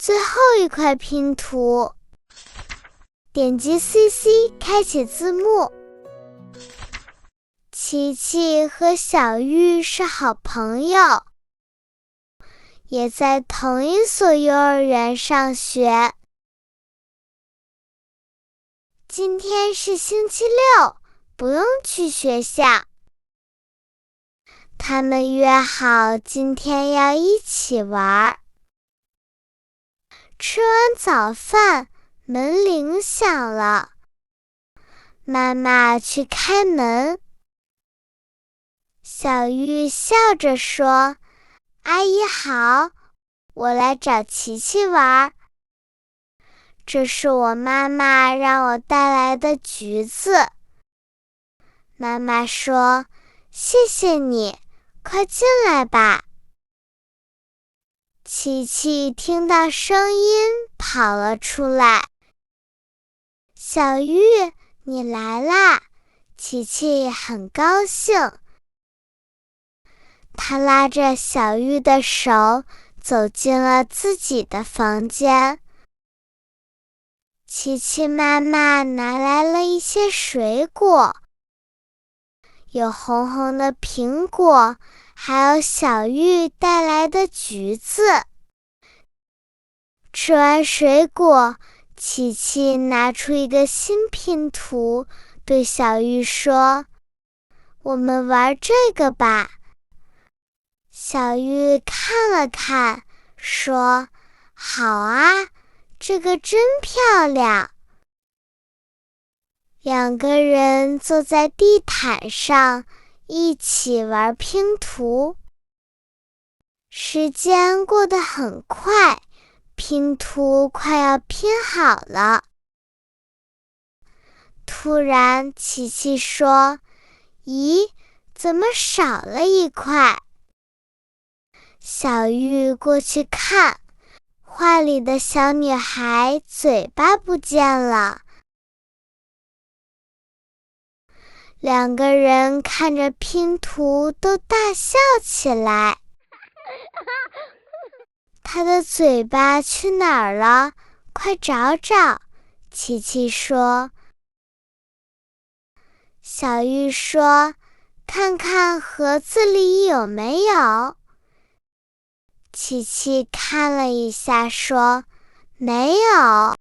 最后一块拼图。点击 CC 开启字幕。琪琪和小玉是好朋友，也在同一所幼儿园上学。今天是星期六，不用去学校。他们约好今天要一起玩。吃完早饭，门铃响了，妈妈去开门。小玉笑着说：“阿姨好，我来找琪琪玩。这是我妈妈让我带来的橘子。”妈妈说：“谢谢你，快进来吧。”琪琪听到声音跑了出来。小玉，你来啦！琪琪很高兴。她拉着小玉的手走进了自己的房间。琪琪妈妈拿来了一些水果，有红红的苹果，还有小玉带来的橘子。吃完水果，琪琪拿出一个新拼图，对小玉说：“我们玩这个吧。”小玉看了看，说：“好啊，这个真漂亮。”两个人坐在地毯上，一起玩拼图。时间过得很快，拼图快要拼好了。突然，琪琪说：“咦，怎么少了一块？”小玉过去看，画里的小女孩嘴巴不见了。两个人看着拼图都大笑起来。她的嘴巴去哪儿了？快找找！琪琪说。小玉说：“看看盒子里有没有。”琪琪看了一下，说：“没有。”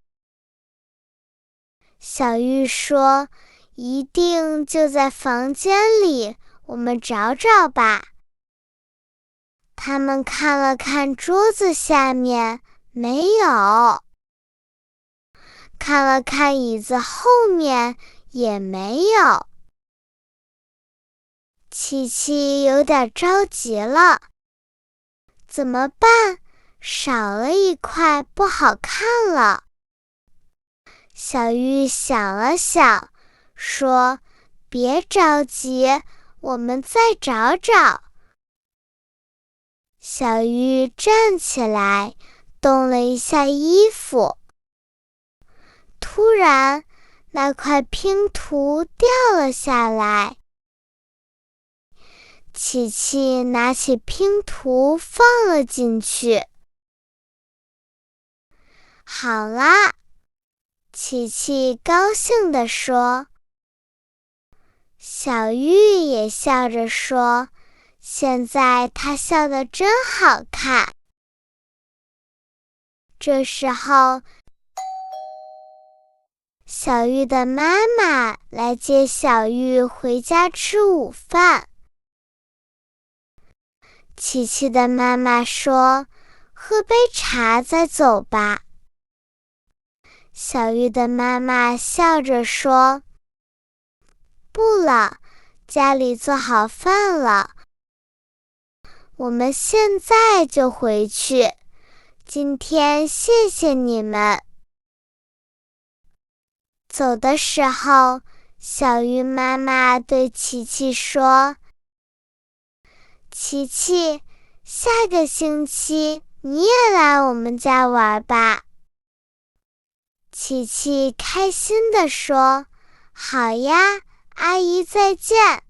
小玉说：“一定就在房间里，我们找找吧。”他们看了看桌子下面，没有；看了看椅子后面，也没有。琪琪有点着急了。怎么办？少了一块，不好看了。小玉想了想，说：“别着急，我们再找找。”小玉站起来，动了一下衣服。突然，那块拼图掉了下来。琪琪拿起拼图放了进去。好啦，琪琪高兴地说。小玉也笑着说：“现在她笑得真好看。”这时候，小玉的妈妈来接小玉回家吃午饭。琪琪的妈妈说：“喝杯茶再走吧。”小玉的妈妈笑着说：“不了，家里做好饭了，我们现在就回去。今天谢谢你们。”走的时候，小玉妈妈对琪琪说：“琪琪，下个星期你也来我们家玩吧。”琪琪开心地说：“好呀，阿姨再见。”